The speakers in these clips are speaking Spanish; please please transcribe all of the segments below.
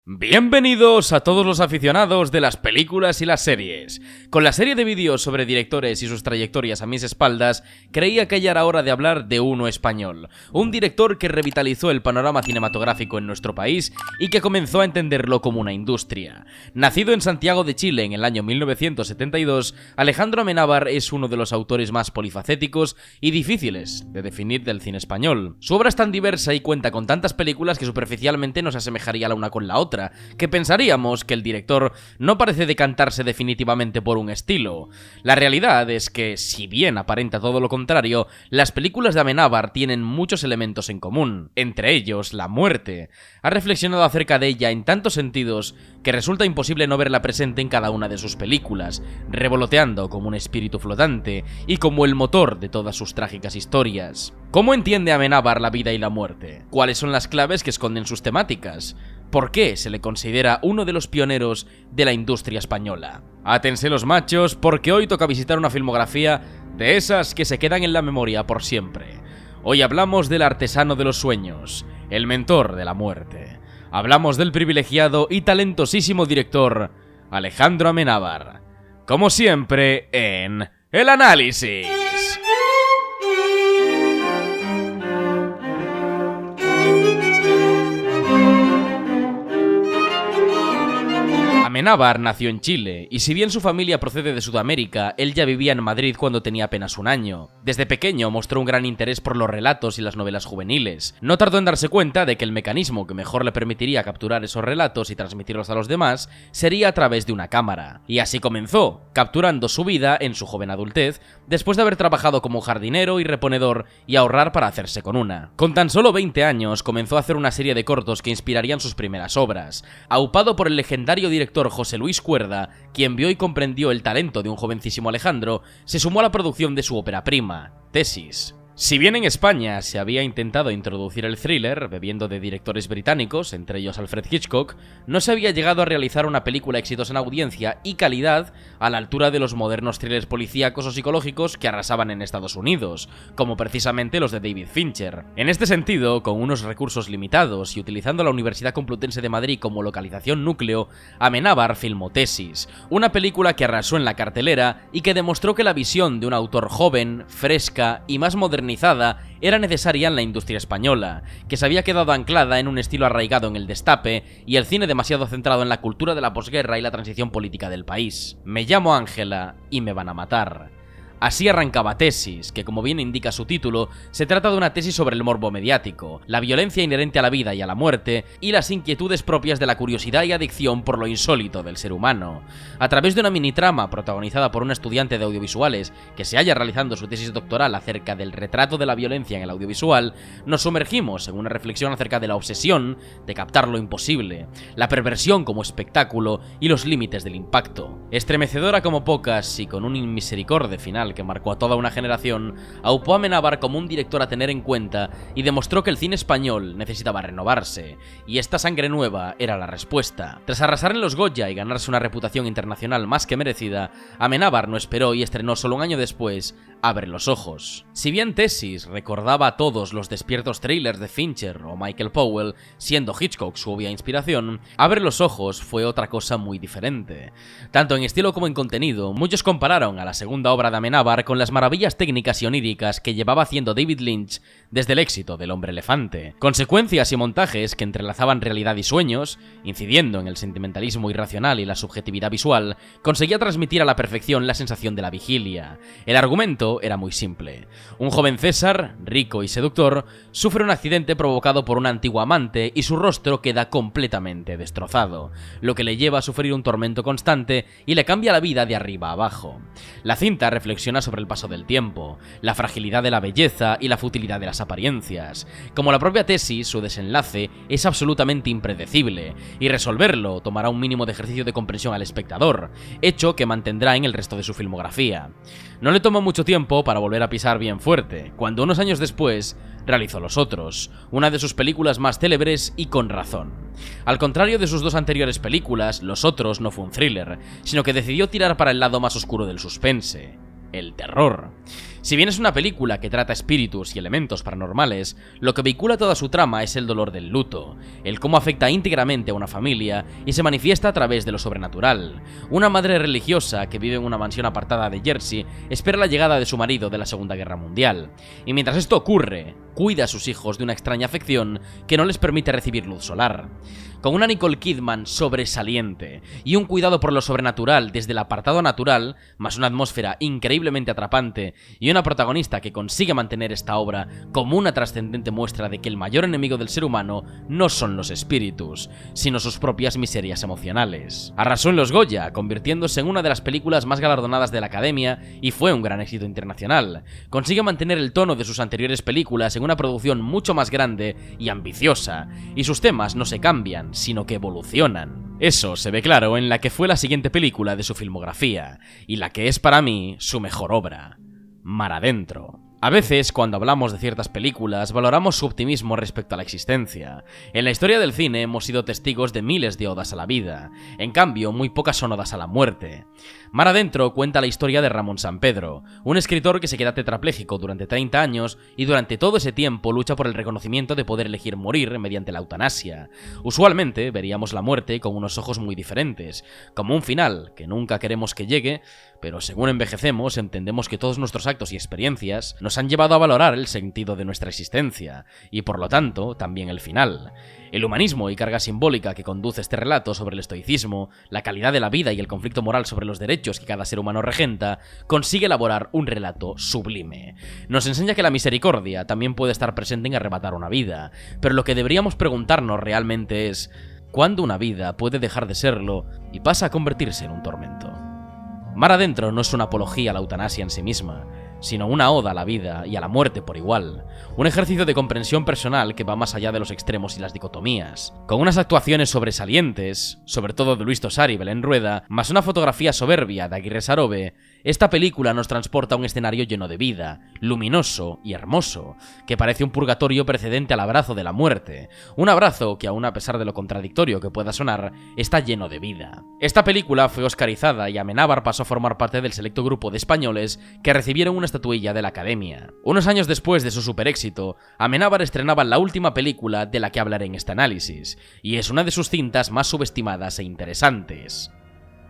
Bienvenidos a todos los aficionados de las películas y las series. Con la serie de vídeos sobre directores y sus trayectorias a mis espaldas, creía que ya era hora de hablar de uno español. Un director que revitalizó el panorama cinematográfico en nuestro país y que comenzó a entenderlo como una industria. Nacido en Santiago de Chile en el año 1972, Alejandro Amenábar es uno de los autores más polifacéticos y difíciles de definir del cine español. Su obra es tan diversa y cuenta con tantas películas que superficialmente no se asemejaría la una con la otra, que pensaríamos que el director no parece decantarse definitivamente por un estilo. La realidad es que, si bien aparenta todo lo contrario, las películas de Amenábar tienen muchos elementos en común, entre ellos la muerte. Ha reflexionado acerca de ella en tantos sentidos que resulta imposible no verla presente en cada una de sus películas, revoloteando como un espíritu flotante y como el motor de todas sus trágicas historias. ¿Cómo entiende Amenábar la vida y la muerte? ¿Cuáles son las claves que esconden sus temáticas? ¿Por qué se le considera uno de los pioneros de la industria española? Átense los machos, porque hoy toca visitar una filmografía de esas que se quedan en la memoria por siempre. Hoy hablamos del artesano de los sueños, el mentor de la muerte. Hablamos del privilegiado y talentosísimo director Alejandro Amenábar. Como siempre, en El Análisis. Amenábar nació en Chile, y si bien su familia procede de Sudamérica, él ya vivía en Madrid cuando tenía apenas un año. Desde pequeño mostró un gran interés por los relatos y las novelas juveniles. No tardó en darse cuenta de que el mecanismo que mejor le permitiría capturar esos relatos y transmitirlos a los demás sería a través de una cámara. Y así comenzó, capturando su vida en su joven adultez, después de haber trabajado como jardinero y reponedor y ahorrar para hacerse con una. Con tan solo 20 años comenzó a hacer una serie de cortos que inspirarían sus primeras obras. Aupado por el legendario director José Luis Cuerda, quien vio y comprendió el talento de un jovencísimo Alejandro, se sumó a la producción de su ópera prima, Tesis. Si bien en España se había intentado introducir el thriller, bebiendo de directores británicos, entre ellos Alfred Hitchcock, no se había llegado a realizar una película exitosa en audiencia y calidad a la altura de los modernos thrillers policíacos o psicológicos que arrasaban en Estados Unidos, como precisamente los de David Fincher. En este sentido, con unos recursos limitados y utilizando la Universidad Complutense de Madrid como localización núcleo, Amenábar filmó Tesis, una película que arrasó en la cartelera y que demostró que la visión de un autor joven, fresca y más modernizada era necesaria en la industria española, que se había quedado anclada en un estilo arraigado en el destape y el cine demasiado centrado en la cultura de la posguerra y la transición política del país. Me llamo Ángela y me van a matar. Así arrancaba Tesis, que como bien indica su título, se trata de una tesis sobre el morbo mediático, la violencia inherente a la vida y a la muerte, y las inquietudes propias de la curiosidad y adicción por lo insólito del ser humano. A través de una minitrama protagonizada por una estudiante de audiovisuales que se halla realizando su tesis doctoral acerca del retrato de la violencia en el audiovisual, nos sumergimos en una reflexión acerca de la obsesión de captar lo imposible, la perversión como espectáculo y los límites del impacto. Estremecedora como pocas y con un inmisericorde final que marcó a toda una generación, aupó a Amenábar como un director a tener en cuenta y demostró que el cine español necesitaba renovarse, y esta sangre nueva era la respuesta. Tras arrasar en los Goya y ganarse una reputación internacional más que merecida, Amenábar no esperó y estrenó solo un año después Abre los ojos. Si bien Tesis recordaba a todos los despiertos thrillers de Fincher o Michael Powell, siendo Hitchcock su obvia inspiración, Abre los ojos fue otra cosa muy diferente. Tanto en estilo como en contenido, muchos compararon a la segunda obra de Amenábar con las maravillas técnicas y oníricas que llevaba haciendo David Lynch desde el éxito del Hombre Elefante. Con secuencias y montajes que entrelazaban realidad y sueños, incidiendo en el sentimentalismo irracional y la subjetividad visual, conseguía transmitir a la perfección la sensación de la vigilia. El argumento era muy simple. Un joven César, rico y seductor, sufre un accidente provocado por una antigua amante y su rostro queda completamente destrozado, lo que le lleva a sufrir un tormento constante y le cambia la vida de arriba a abajo. La cinta reflexiona sobre el paso del tiempo, la fragilidad de la belleza y la futilidad de las apariencias. Como la propia Tesis, su desenlace es absolutamente impredecible, y resolverlo tomará un mínimo de ejercicio de comprensión al espectador, hecho que mantendrá en el resto de su filmografía. No le tomó mucho tiempo para volver a pisar bien fuerte, cuando unos años después realizó Los Otros, una de sus películas más célebres y con razón. Al contrario de sus dos anteriores películas, Los Otros no fue un thriller, sino que decidió tirar para el lado más oscuro del suspense, el terror. Si bien es una película que trata espíritus y elementos paranormales, lo que vehicula toda su trama es el dolor del luto, el cómo afecta íntegramente a una familia y se manifiesta a través de lo sobrenatural. Una madre religiosa que vive en una mansión apartada de Jersey espera la llegada de su marido de la Segunda Guerra Mundial, y mientras esto ocurre, cuida a sus hijos de una extraña afección que no les permite recibir luz solar. Con una Nicole Kidman sobresaliente y un cuidado por lo sobrenatural desde el apartado natural, más una atmósfera increíblemente atrapante y una protagonista que consigue mantener esta obra como una trascendente muestra de que el mayor enemigo del ser humano no son los espíritus, sino sus propias miserias emocionales. Arrasó en los Goya, convirtiéndose en una de las películas más galardonadas de la Academia y fue un gran éxito internacional. Consigue mantener el tono de sus anteriores películas en una producción mucho más grande y ambiciosa, y sus temas no se cambian, sino que evolucionan. Eso se ve claro en la que fue la siguiente película de su filmografía, y la que es para mí su mejor obra, Mar Adentro. A veces, cuando hablamos de ciertas películas, valoramos su optimismo respecto a la existencia. En la historia del cine hemos sido testigos de miles de odas a la vida, en cambio, muy pocas son odas a la muerte. Mar Adentro cuenta la historia de Ramón Sampedro, un escritor que se queda tetrapléjico durante 30 años y durante todo ese tiempo lucha por el reconocimiento de poder elegir morir mediante la eutanasia. Usualmente veríamos la muerte con unos ojos muy diferentes, como un final que nunca queremos que llegue, pero según envejecemos entendemos que todos nuestros actos y experiencias nos han llevado a valorar el sentido de nuestra existencia, y por lo tanto, también el final. El humanismo y carga simbólica que conduce este relato sobre el estoicismo, la calidad de la vida y el conflicto moral sobre los derechos que cada ser humano regenta, consigue elaborar un relato sublime. Nos enseña que la misericordia también puede estar presente en arrebatar una vida, pero lo que deberíamos preguntarnos realmente es ¿cuándo una vida puede dejar de serlo y pasa a convertirse en un tormento? Mar Adentro no es una apología a la eutanasia en sí misma, sino una oda a la vida y a la muerte por igual, un ejercicio de comprensión personal que va más allá de los extremos y las dicotomías. Con unas actuaciones sobresalientes, sobre todo de Luis Tosar y Belén Rueda, más una fotografía soberbia de Aguirre Sarobe, esta película nos transporta a un escenario lleno de vida, luminoso y hermoso, que parece un purgatorio precedente al abrazo de la muerte, un abrazo que aun a pesar de lo contradictorio que pueda sonar, está lleno de vida. Esta película fue oscarizada y Amenábar pasó a formar parte del selecto grupo de españoles que recibieron una estatuilla de la Academia. Unos años después de su superéxito, Amenábar estrenaba la última película de la que hablaré en este análisis, y es una de sus cintas más subestimadas e interesantes,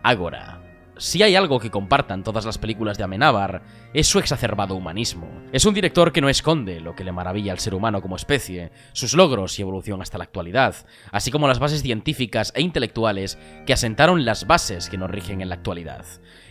Ágora. Si hay algo que compartan todas las películas de Amenábar, es su exacerbado humanismo. Es un director que no esconde lo que le maravilla al ser humano como especie, sus logros y evolución hasta la actualidad, así como las bases científicas e intelectuales que asentaron las bases que nos rigen en la actualidad.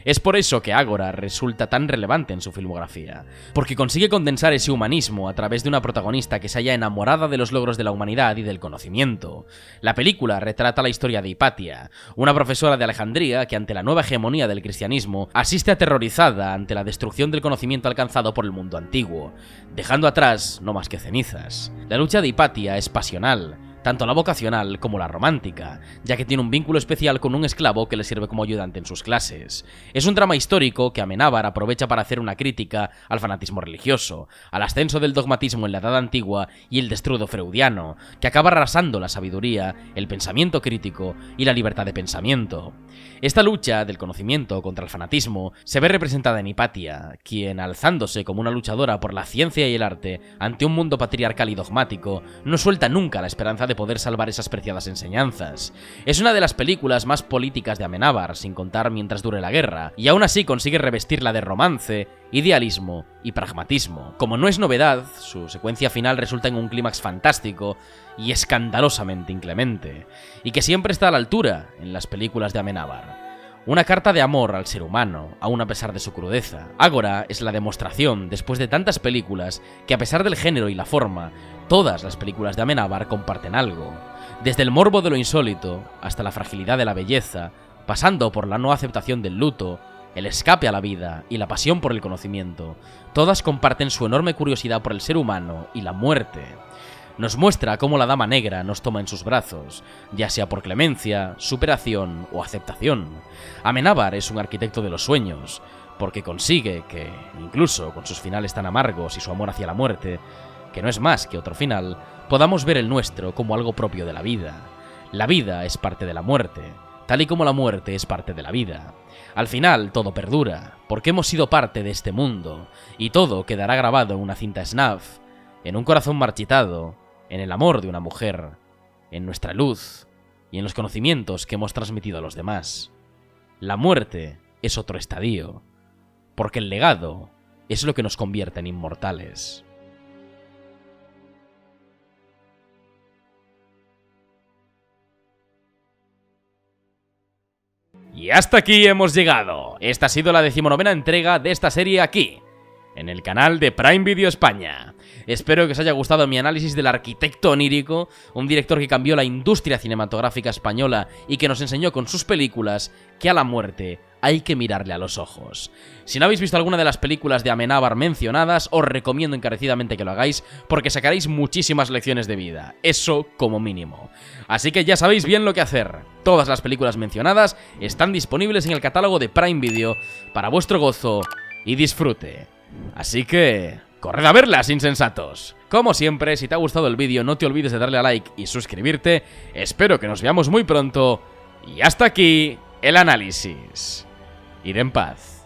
Es por eso que Ágora resulta tan relevante en su filmografía, porque consigue condensar ese humanismo a través de una protagonista que se halla enamorada de los logros de la humanidad y del conocimiento. La película retrata la historia de Hipatia, una profesora de Alejandría que ante la nueva hegemonía del cristianismo asiste aterrorizada ante la destrucción del conocimiento alcanzado por el mundo antiguo, dejando atrás no más que cenizas. La lucha de Hipatia es pasional, tanto la vocacional como la romántica, ya que tiene un vínculo especial con un esclavo que le sirve como ayudante en sus clases. Es un drama histórico que Amenábar aprovecha para hacer una crítica al fanatismo religioso, al ascenso del dogmatismo en la Edad Antigua y el destrudo freudiano, que acaba arrasando la sabiduría, el pensamiento crítico y la libertad de pensamiento. Esta lucha del conocimiento contra el fanatismo se ve representada en Hipatia, quien, alzándose como una luchadora por la ciencia y el arte ante un mundo patriarcal y dogmático, no suelta nunca la esperanza de poder salvar esas preciadas enseñanzas. Es una de las películas más políticas de Amenábar, sin contar Mientras dure la guerra, y aún así consigue revestirla de romance, idealismo y pragmatismo. Como no es novedad, su secuencia final resulta en un clímax fantástico y escandalosamente inclemente, y que siempre está a la altura en las películas de Amenábar. Una carta de amor al ser humano, aun a pesar de su crudeza. Ágora es la demostración, después de tantas películas, que a pesar del género y la forma, todas las películas de Amenábar comparten algo. Desde el morbo de lo insólito, hasta la fragilidad de la belleza, pasando por la no aceptación del luto, el escape a la vida y la pasión por el conocimiento, todas comparten su enorme curiosidad por el ser humano y la muerte. Nos muestra cómo la Dama Negra nos toma en sus brazos, ya sea por clemencia, superación o aceptación. Amenábar es un arquitecto de los sueños, porque consigue que, incluso con sus finales tan amargos y su amor hacia la muerte, que no es más que otro final, podamos ver el nuestro como algo propio de la vida. La vida es parte de la muerte, tal y como la muerte es parte de la vida. Al final, todo perdura, porque hemos sido parte de este mundo, y todo quedará grabado en una cinta snuff, en un corazón marchitado, en el amor de una mujer, en nuestra luz y en los conocimientos que hemos transmitido a los demás. La muerte es otro estadio, porque el legado es lo que nos convierte en inmortales. Y hasta aquí hemos llegado. Esta ha sido la 19ª entrega de esta serie aquí, en el canal de Prime Video España. Espero que os haya gustado mi análisis del arquitecto onírico, un director que cambió la industria cinematográfica española y que nos enseñó con sus películas que a la muerte hay que mirarle a los ojos. Si no habéis visto alguna de las películas de Amenábar mencionadas, os recomiendo encarecidamente que lo hagáis porque sacaréis muchísimas lecciones de vida, eso como mínimo. Así que ya sabéis bien lo que hacer. Todas las películas mencionadas están disponibles en el catálogo de Prime Video para vuestro gozo y disfrute. Así que corred a verlas, insensatos. Como siempre, si te ha gustado el vídeo no te olvides de darle a like y suscribirte. Espero que nos veamos muy pronto y hasta aquí el análisis. Id en paz.